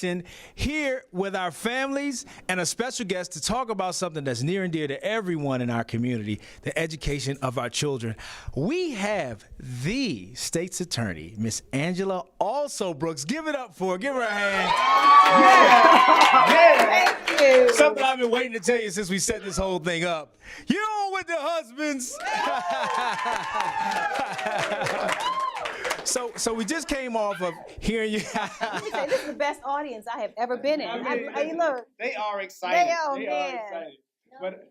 education here with our families and a special guest to talk about something that's near and dear to everyone in our community, the education of our children. We have the state's attorney, Miss Angela Alsobooks. Give it up for her. Give her a hand. Yeah. Thank you. Something I've been waiting to tell you since we set this whole thing up. You on with the husbands. So we just came off of hearing you. Let me say, this is the best audience I have ever been in. I mean, look, they are excited. They are excited. But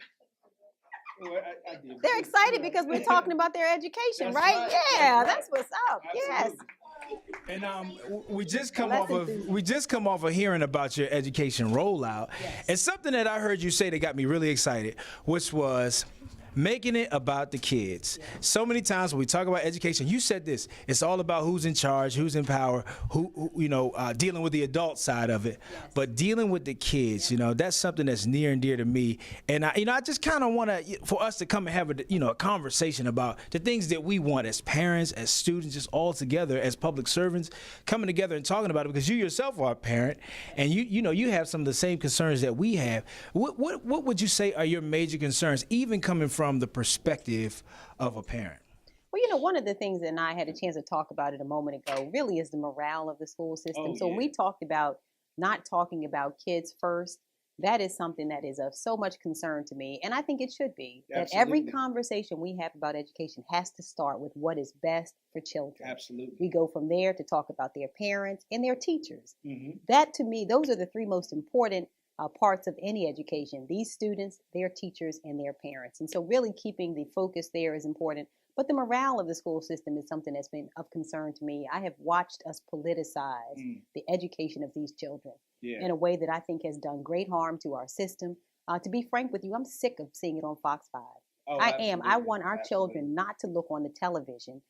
they're excited because we're talking about their education, right? Yeah, that's what's up. Absolutely. Yes. And we just come off of hearing about your education rollout, and something that I heard you say that got me really excited, which was making it about the kids. So many times when we talk about education, you said this, it's all about who's in charge, who's in power, who dealing with the adult side of it. Yes. But dealing with the kids, that's something that's near and dear to me. And I just kind of want for us to come and have a conversation about the things that we want as parents, as students, just all together as public servants, coming together and talking about it, because you yourself are a parent and you have some of the same concerns that we have. What would you say are your major concerns, even coming from the perspective of a parent? Well, one of the things that I had a chance to talk about it a moment ago really is the morale of the school system. So when we talked about not talking about kids first, that is something that is of so much concern to me. And I think it should be. Absolutely. That every conversation we have about education has to start with what is best for children. Absolutely. We go from there to talk about their parents and their teachers. Mm-hmm. That, to me, those are the three most important parts of any education: these students, their teachers, and their parents. And so really keeping the focus there is important. But the morale of the school system is something that's been of concern to me. I have watched us politicize the education of these children in a way that I think has done great harm to our system. To be frank with you, I'm sick of seeing it on Fox 5. I am. I want our children not to look on the television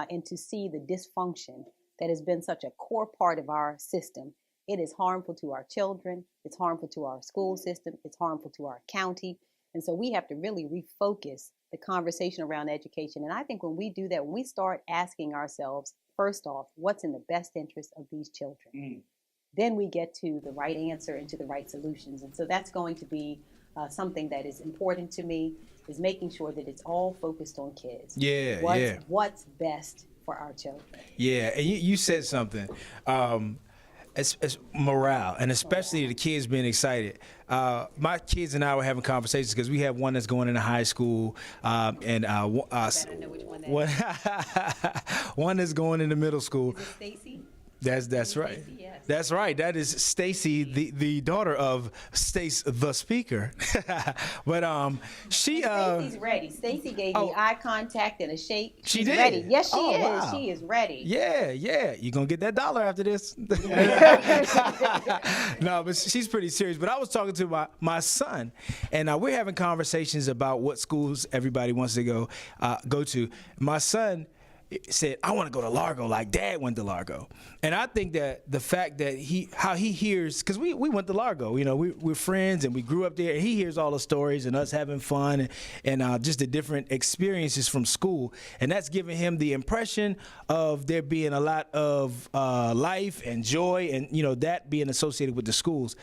and to see the dysfunction that has been such a core part of our system. It is harmful to our children. It's harmful to our school system. It's harmful to our county. And so we have to really refocus the conversation around education. And I think when we do that, when we start asking ourselves, first off, what's in the best interest of these children, then we get to the right answer and to the right solutions. And so that's going to be something that is important to me, is making sure that it's all focused on kids. What's best for our children. Yeah, and you said something. It's morale, and especially the kids being excited. My kids and I were having conversations because we have one that's going into high school, and know which one one is going into middle school. Is it Stacy? That's right. Stacey, yes. That's right. That is Stacy, the daughter of Stace, the speaker. But she. Stacy's ready. Stacy gave me eye contact and a shake. She's did. Ready. Yes, she is. Wow. She is ready. Yeah. You gonna get that dollar after this? No, but she's pretty serious. But I was talking to my son, and we're having conversations about what schools everybody wants to go to. My son said, I want to go to Largo like Dad went to Largo. And I think that the fact that how he hears, because we went to Largo, we're friends and we grew up there, and he hears all the stories and us having fun and just the different experiences from school. And that's giving him the impression of there being a lot of life and joy and, that being associated with the schools.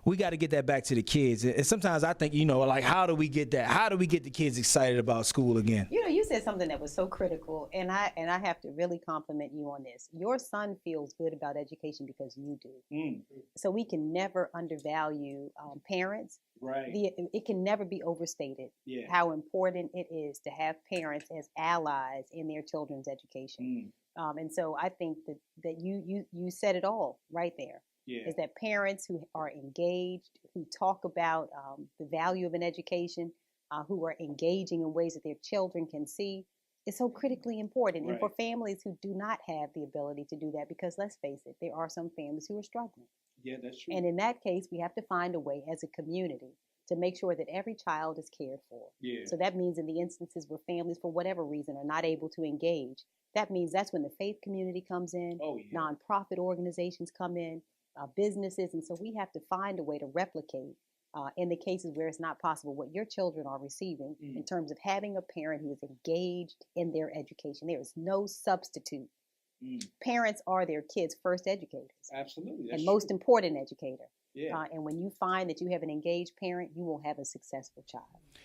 We got to get that back to the kids. And sometimes I think, how do we get that? How do we get the kids excited about school again? You said something that was so critical, and I have to really compliment you on this. Your son feels good about education because you do. So we can never undervalue parents. Right. It can never be overstated how important it is to have parents as allies in their children's education. And so I think that you said it all right there. Is that parents who are engaged, who talk about the value of an education, who are engaging in ways that their children can see, is so critically important. Right. And for families who do not have the ability to do that, because let's face it, there are some families who are struggling. Yeah, that's true. And in that case, we have to find a way as a community to make sure that every child is cared for. Yeah. So that means in the instances where families, for whatever reason, are not able to engage, that means that's when the faith community comes in, nonprofit organizations come in, businesses. And so we have to find a way to replicate in the cases where it's not possible what your children are receiving in terms of having a parent who is engaged in their education. There is no substitute Parents are their kids' first educators. Absolutely. And most important educator. Yeah. And when you find that you have an engaged parent, you will have a successful child.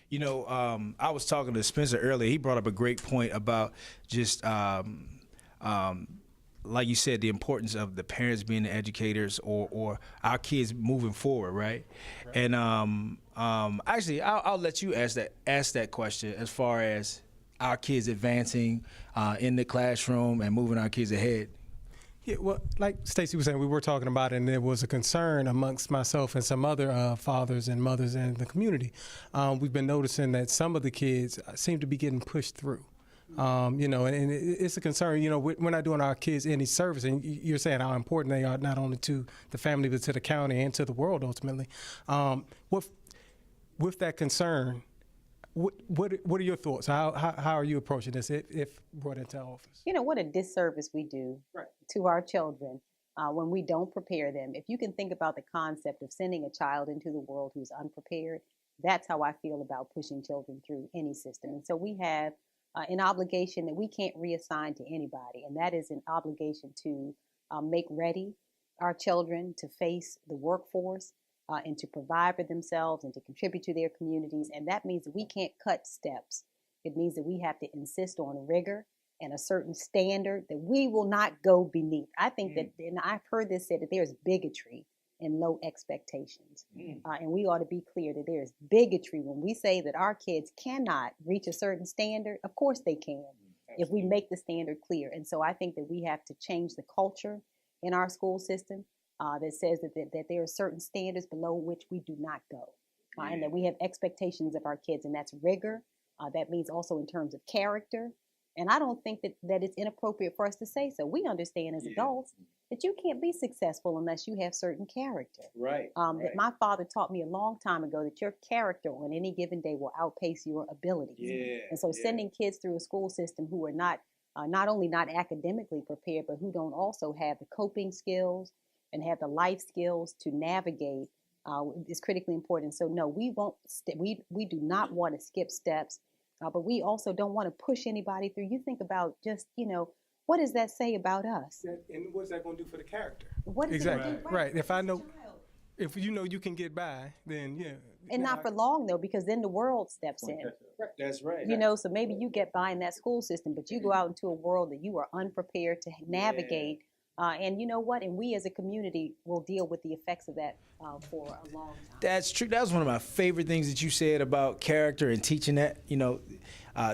You know, I was talking to Spencer earlier. He brought up a great point about just, like you said, the importance of the parents being the educators or our kids moving forward, right? And actually, I'll let you ask that question as far as our kids advancing in the classroom and moving our kids ahead. Yeah, well, like Stacey was saying, we were talking about it, and there was a concern amongst myself and some other fathers and mothers in the community. We've been noticing that some of the kids seem to be getting pushed through. You know, and it's a concern. You know, we're not doing our kids any service, and you're saying how important they are not only to the family but to the county and to the world ultimately. With that concern, what are your thoughts? How are you approaching this if brought into office? You know, what a disservice we do to our children when we don't prepare them. If you can think about the concept of sending a child into the world who's unprepared, that's how I feel about pushing children through any system. And so we have an obligation that we can't reassign to anybody, and that is an obligation to make ready our children to face the workforce and to provide for themselves and to contribute to their communities. And that means that we can't cut steps. It means that we have to insist on rigor and a certain standard that we will not go beneath. I think that, and I've heard this said, that there's bigotry and low expectations. And we ought to be clear that there's bigotry when we say that our kids cannot reach a certain standard. Of course they can, if we make the standard clear. And so I think that we have to change the culture in our school system that says that there are certain standards below which we do not go. And that we have expectations of our kids, and that's rigor. That means also in terms of character. And I don't think that it's inappropriate for us to say so. We understand as adults that you can't be successful unless you have certain character. That my father taught me a long time ago that your character on any given day will outpace your abilities. And so sending kids through a school system who are not only not academically prepared, but who don't also have the coping skills and have the life skills to navigate is critically important. So no, we won't. We do not want to skip steps. But we also don't want to push anybody through. You think about just, what does that say about us? And what's that going to do for the character? What is exactly. It right. If I know, if you know you can get by, then yeah. And not for long though, because then the world steps in. That's right. So maybe you get by in that school system, but you go out into a world that you are unprepared to navigate. And you know what? And we as a community will deal with the effects of that for a long time. That's true. That was one of my favorite things that you said about character and teaching that,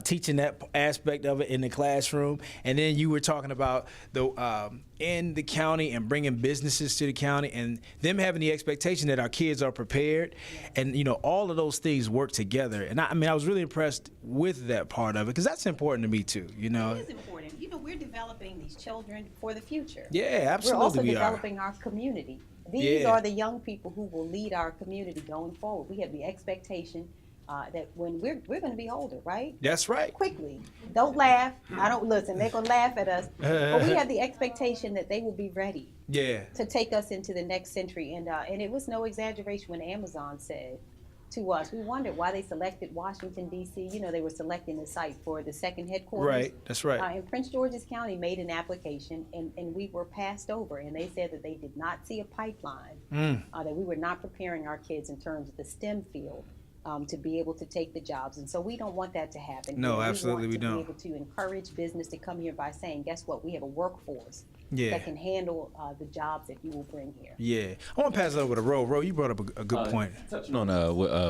teaching that aspect of it in the classroom. And then you were talking about in the county and bringing businesses to the county and them having the expectation that our kids are prepared. And, all of those things work together. And I was really impressed with that part of it because that's important to me too, It is important. We're developing these children for the future. Yeah, absolutely. We're also developing our community. These are the young people who will lead our community going forward. We have the expectation that when we're going to be older, right? That's right. Quickly. Don't laugh. Listen, they're going to laugh at us. But we have the expectation that they will be ready to take us into the next century. And it was no exaggeration when Amazon said to us, we wondered why they selected Washington, D.C. They were selecting the site for the second headquarters. Right, that's right. And Prince George's County made an application, and we were passed over. And they said that they did not see a pipeline, that we were not preparing our kids in terms of the STEM field to be able to take the jobs. And so we don't want that to happen. No, absolutely we don't. We want to be able to encourage business to come here by saying, guess what? We have a workforce that can handle the jobs that you will bring here. Yeah. I want to pass it over to Ro. Ro, you brought up a good point. Touching on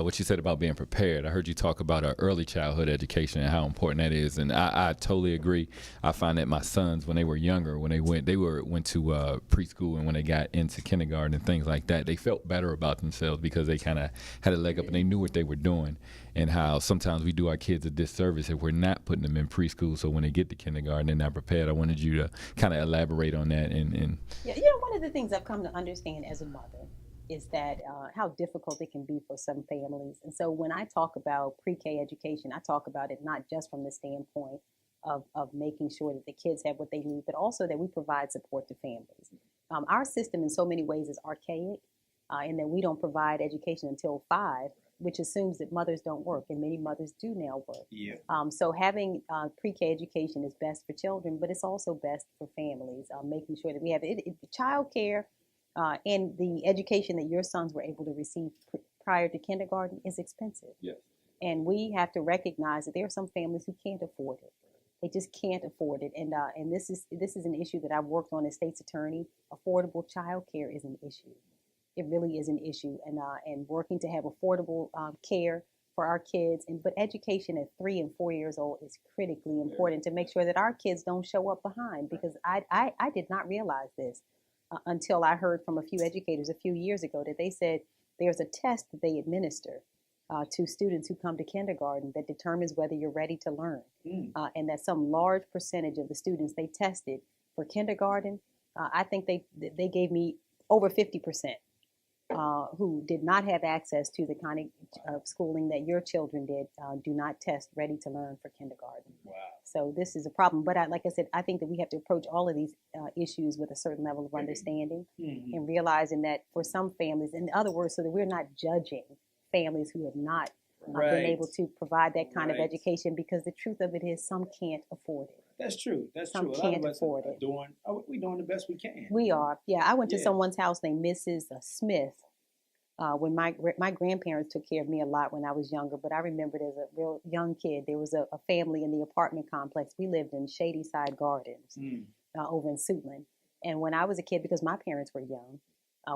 what you said about being prepared, I heard you talk about early childhood education and how important that is, and I totally agree. I find that my sons, when they were younger, when they went to preschool, and when they got into kindergarten and things like that, they felt better about themselves because they kind of had a leg up and they knew what they were doing. And how sometimes we do our kids a disservice if we're not putting them in preschool, so when they get to kindergarten, they're not prepared. I wanted you to kind of elaborate on that. Yeah, one of the things I've come to understand as a mother is that how difficult it can be for some families. And so when I talk about pre-K education, I talk about it not just from the standpoint of making sure that the kids have what they need, but also that we provide support to families. Our system in so many ways is archaic in that we don't provide education until 5. which assumes that mothers don't work, and many mothers do now work. Yeah. So having pre-K education is best for children, but it's also best for families. Making sure that we have child care and the education that your sons were able to receive prior to kindergarten is expensive. Yes. And we have to recognize that there are some families who can't afford it. They just can't afford it, and this is an issue that I've worked on as state's attorney. Affordable child care is an issue. It really is an issue, and working to have affordable care for our kids, but education at 3 and 4 years old is critically important to make sure that our kids don't show up behind. Because I did not realize this until I heard from a few educators a few years ago that they said there's a test that they administer to students who come to kindergarten that determines whether you're ready to learn. And that some large percentage of the students they tested for kindergarten, I think they gave me over 50% who did not have access to the kind of schooling that your children did, do not test ready to learn for kindergarten. Wow. So this is a problem. But like I said, I think that we have to approach all of these issues with a certain level of understanding and realizing that for some families, in other words, so that we're not judging families who have not been able to provide that kind of education, because the truth of it is some can't afford it. That's true. That's Some true. A lot can't of us afford are it. we're doing the best we can. We are. Yeah, I went to Yeah. someone's house named Mrs. Smith when my grandparents took care of me a lot when I was younger, but I remembered as a real young kid, there was a family in the apartment complex. We lived in Shady Side Gardens over in Suitland. And when I was a kid, because my parents were young,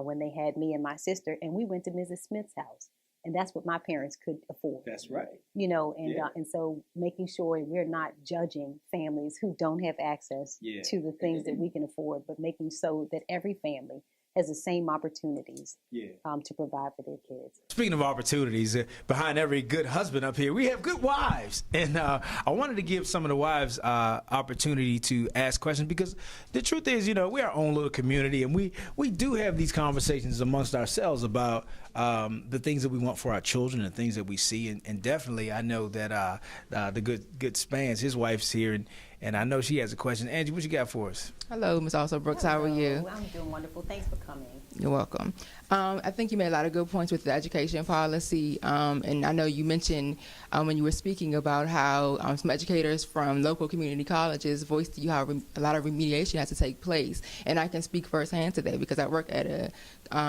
when they had me and my sister, and we went to Mrs. Smith's house. And that's what my parents could afford. That's right. You know, and so making sure we're not judging families who don't have access to the things that we can afford, but making so that every family has the same opportunities to provide for their kids. Speaking of opportunities, behind every good husband up here, we have good wives. And I wanted to give some of the wives opportunity to ask questions, because the truth is, you know, we're our own little community, and we do have these conversations amongst ourselves about the things that we want for our children and things that we see. And definitely, I know that the good Spans, his wife's here, and I know she has a question. Angie, what you got for us? Hello, Ms. Alsobooks. How are you? I'm doing wonderful. Thanks for coming. You're welcome. I think you made a lot of good points with the education policy, and I know you mentioned when you were speaking about how some educators from local community colleges voiced to you how a lot of remediation has to take place, and I can speak firsthand to that because I work at a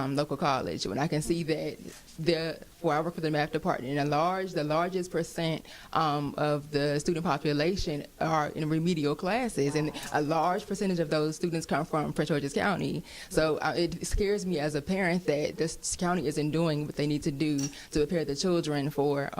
local college, and I can see that I work for the math department, and the largest percent of the student population are in remedial classes, and a large percentage of those students come from Prince George's County. So it scares me as a parent that this county isn't doing what they need to do to prepare the children for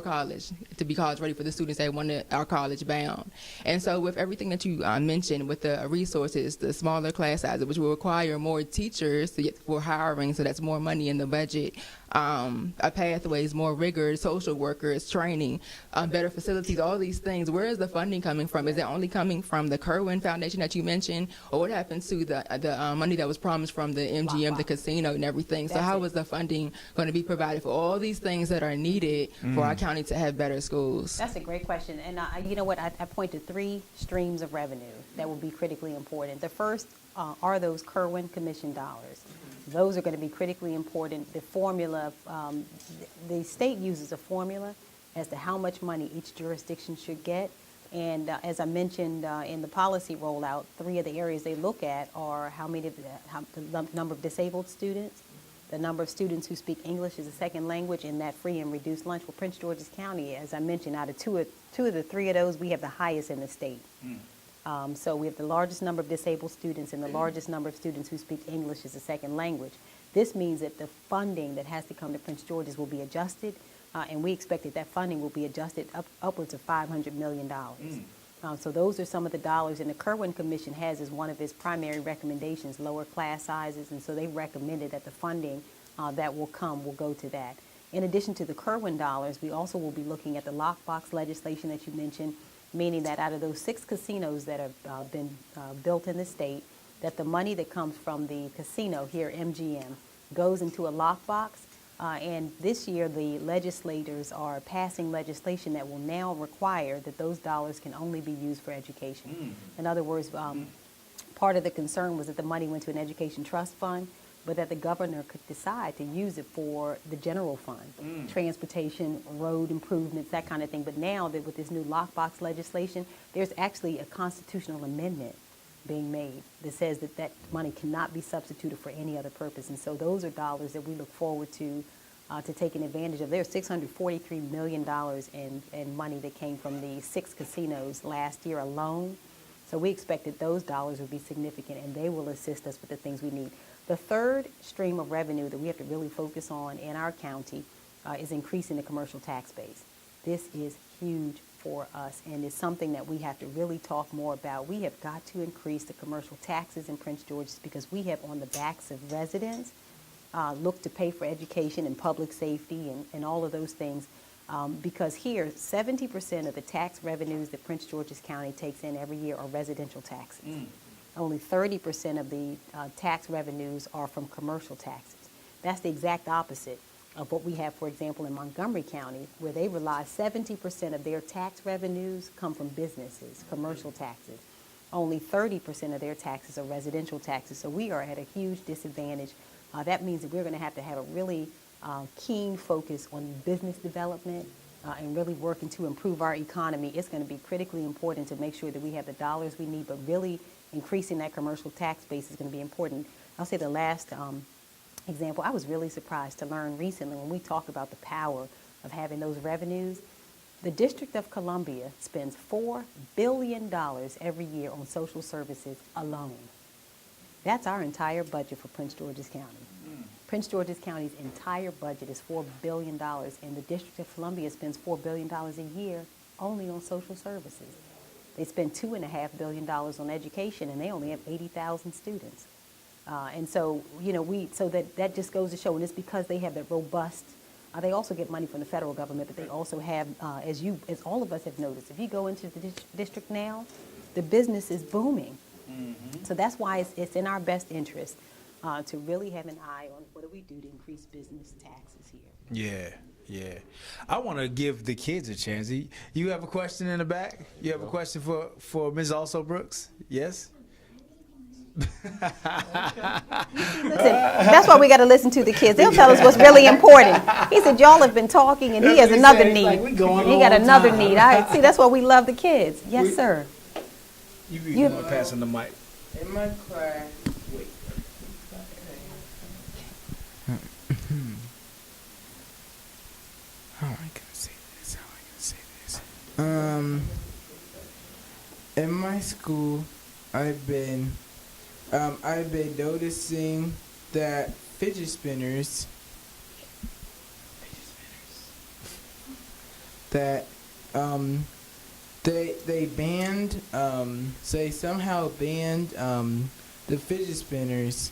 college, to be college ready for the students that are college bound. And so with everything that you mentioned with the resources, the smaller class sizes, which will require more teachers for hiring, so that's more money in the budget, pathways, more rigor, social workers, training, better facilities, all these things. Where is the funding coming from? Is it only coming from the Kerwin Foundation that you mentioned? Or what happens to the money that was promised from the MGM, the casino, and everything? So how is the funding going to be provided for all these things that are needed for our county to have better schools? That's a great question. And you know what? I point to 3 streams of revenue that will be critically important. The first are those Kerwin Commission dollars. Those are going to be critically important. The formula, the state uses a formula as to how much money each jurisdiction should get. And as I mentioned in the policy rollout, 3 of the areas they look at are the number of disabled students, the number of students who speak English as a second language, and that free and reduced lunch. For Prince George's County, as I mentioned, out of two of the 3 of those, we have the highest in the state. So we have the largest number of disabled students and the largest number of students who speak English as a second language. This means that the funding that has to come to Prince George's will be adjusted, and we expect that funding will be adjusted upwards of $500 million. So those are some of the dollars, and the Kerwin Commission has as one of its primary recommendations lower class sizes, and so they recommended that the funding that will come will go to that. In addition to the Kerwin dollars, we also will be looking at the lockbox legislation that you mentioned, meaning that out of those 6 casinos that have been built in the state, that the money that comes from the casino here, MGM, goes into a lockbox. And this year, the legislators are passing legislation that will now require that those dollars can only be used for education. In other words, part of the concern was that the money went to an education trust fund. but that the governor could decide to use it for the general fund, transportation, road improvements, that kind of thing. But now that with this new lockbox legislation, there's actually a constitutional amendment being made that says that that money cannot be substituted for any other purpose. And so those are dollars that we look forward to taking advantage of. There's $643 million in money that came from the 6 casinos last year alone. So we expect that those dollars will be significant, and they will assist us with the things we need. The third stream of revenue that we have to really focus on in our county is increasing the commercial tax base. This is huge for us, and it's something that we have to really talk more about. We have got to increase the commercial taxes in Prince George's because we have on the backs of residents look to pay for education and public safety and all of those things. Because here, 70% of the tax revenues that Prince George's County takes in every year are residential taxes. Only 30% of the tax revenues are from commercial taxes. That's the exact opposite of what we have, for example, in Montgomery County, where they rely 70% of their tax revenues come from businesses, commercial taxes. Only 30% of their taxes are residential taxes. So we are at a huge disadvantage. That means that we're going to have a really keen focus on business development and really working to improve our economy. It's going to be critically important to make sure that we have the dollars we need, but really increasing that commercial tax base is going to be important. I'll say the last example, I was really surprised to learn recently when we talk about the power of having those revenues. The District of Columbia spends $4 billion every year on social services alone. That's our entire budget for Prince George's County. Prince George's County's entire budget is $4 billion, and the District of Columbia spends $4 billion a year only on social services. They spend $2.5 billion on education, and they only have 80,000 students. And so, so that just goes to show, and it's because they have that robust, they also get money from the federal government, but they also have, as all of us have noticed, if you go into the district now, the business is booming. So that's why it's in our best interest to really have an eye on what do we do to increase business taxes here. Yeah. I want to give the kids a chance. You have a question in the back? You have a question for Ms. Alsobooks? Yes? Listen, that's why we got to listen to the kids. They'll tell us what's really important. He said, y'all have been talking, and he has another need. Like, he got another need. All right, see, that's why we love the kids. Yes, sir. You want to pass on the mic. In my class, wait. How am I gonna say this? In my school, I've been noticing that fidget spinners that they banned they somehow banned the fidget spinners,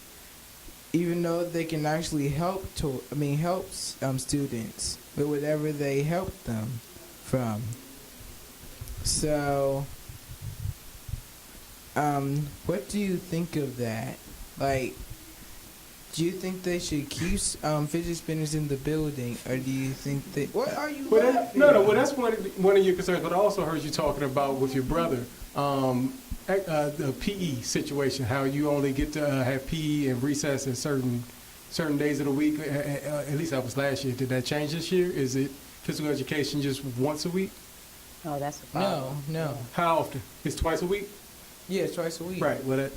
even though they can actually help students with whatever they help them from. So what do you think of that? Like, do you think they should keep fidget spinners in the building, or do you think they? What are you? Well, that's one of your concerns. But I also heard you talking about with your brother the PE situation, how you only get to have PE and recess in certain days of the week. At least that was last year. Did that change this year? Is it physical education just once a week? Oh, that's a problem. No. How often? It's twice a week. Yeah, twice a week. Right. Well,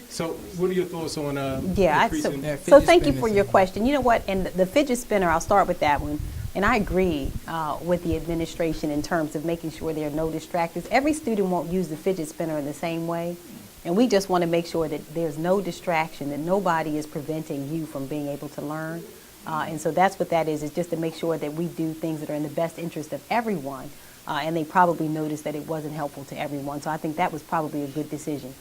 so what are your thoughts on increasing? So thank you for your question. You know what? And the fidget spinner, I'll start with that one. And I agree with the administration in terms of making sure there are no distractors. Every student won't use the fidget spinner in the same way. And we just want to make sure that there's no distraction, that nobody is preventing you from being able to learn. And so that's what that is just to make sure that we do things that are in the best interest of everyone. And they probably noticed that it wasn't helpful to everyone. So I think that was probably a good decision.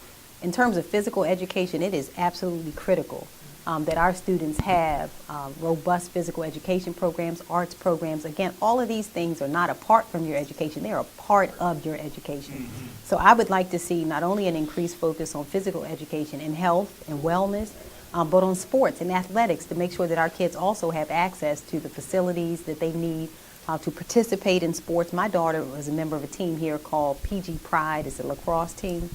In terms of physical education, it is absolutely critical that our students have robust physical education programs, arts programs. Again, all of these things are not apart from your education. They're a part of your education. So I would like to see not only an increased focus on physical education and health and wellness, but on sports and athletics to make sure that our kids also have access to the facilities that they need to participate in sports. My daughter was a member of a team here called PG Pride. It's a lacrosse team.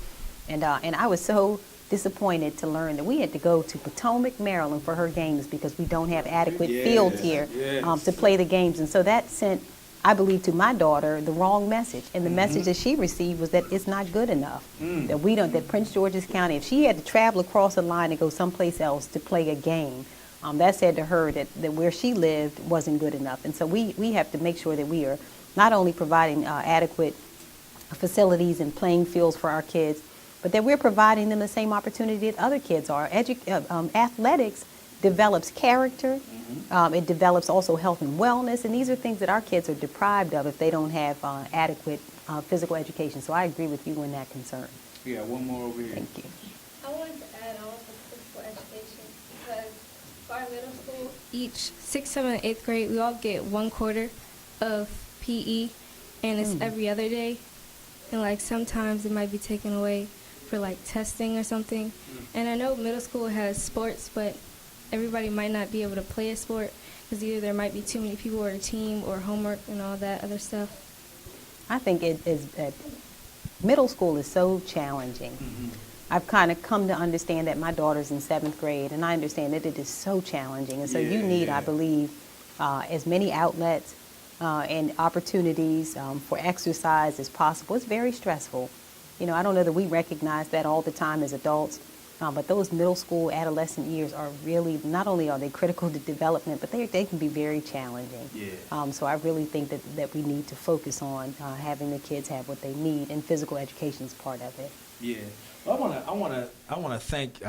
And I was so disappointed to learn that we had to go to Potomac, Maryland for her games because we don't have adequate fields here to play the games. And so that sent, I believe, to my daughter the wrong message. And the message that she received was that it's not good enough. That we don't, that Prince George's County, if she had to travel across the line and go someplace else to play a game, that said to her that where she lived wasn't good enough. And so we have to make sure that we are not only providing adequate facilities and playing fields for our kids, but that we're providing them the same opportunity that other kids are. Athletics develops character. It develops also health and wellness, and these are things that our kids are deprived of if they don't have adequate physical education. So I agree with you in that concern. Yeah, one more over here. Thank you. I wanted to add on for physical education because for our middle school, each 6th, 7th, and 8th grade, we all get 1 quarter of PE, and it's every other day. And like sometimes it might be taken away for like testing or something. And I know middle school has sports, but everybody might not be able to play a sport because either there might be too many people or a team or homework and all that other stuff. I think middle school is so challenging. I've kind of come to understand that my daughter's in 7th grade, and I understand that it is so challenging. And so you need, I believe, as many outlets and opportunities for exercise as possible. It's very stressful. You know, I don't know that we recognize that all the time as adults, but those middle school, adolescent years are really, not only are they critical to development, but they can be very challenging. So I really think that we need to focus on having the kids have what they need, and physical education is part of it. Yeah. Well, I wanna thank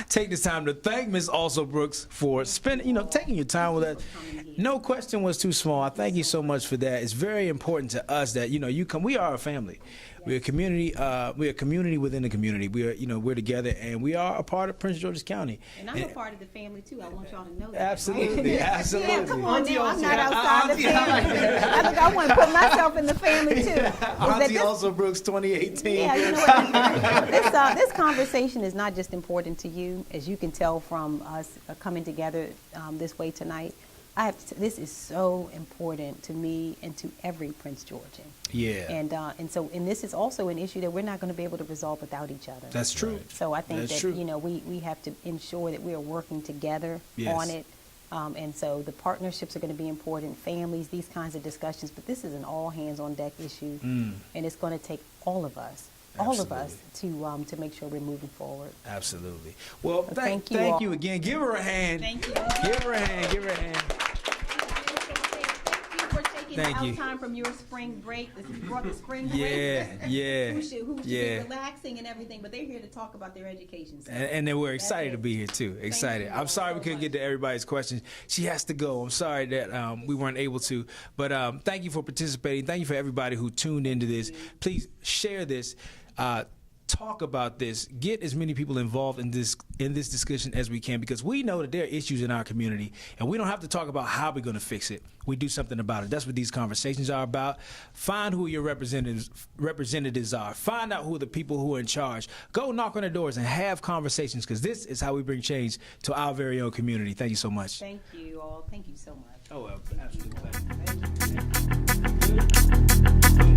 take this time to thank Ms. Alsobooks for spending, taking your time with us. No question was too small. I thank you so much for that. It's very important to us that you come. We are a family. We're a community. We're a community within the community. We are, we're together, and we are a part of Prince George's County. And I'm a part of the family too. I want y'all to know that. Absolutely, absolutely. Yeah, come on now. I'm not outside the family. I think I want to put myself in the family too. Auntie Alsobooks 2018. Yeah, you know what? This conversation is not just important to you, as you can tell from us coming together this way tonight. This is so important to me and to every Prince Georgian. Yeah. And this is also an issue that we're not going to be able to resolve without each other. That's true. Right. So I think That's that true. we have to ensure that we are working together on it. And so the partnerships are going to be important, families, these kinds of discussions. But this is an all hands on deck issue, and it's going to take all of us. Absolutely. All of us to make sure we're moving forward. Absolutely. Well, thank thank you you again. Give her a hand. Thank you. Give her a hand. Give her a hand. Thank you for taking Thank you. out time from your spring break. This brought the spring break. Yeah. Who should be relaxing and everything, but they're here to talk about their education. So And then we're excited to be here too. Excited. you I'm sorry we couldn't get to everybody's questions. She has to go. I'm sorry that we weren't able to. But thank you for participating. Thank you for everybody who tuned into this. Please share this. Talk about this. Get as many people involved in this discussion as we can, because we know that there are issues in our community, and we don't have to talk about how we're going to fix it. We do something about it. That's what these conversations are about. Find who your representatives are. Find out who are the people who are in charge. Go knock on their doors and have conversations, because this is how we bring change to our very own community. Thank you so much. thank you all. Thank you so much. Oh, well, absolutely. Thank you.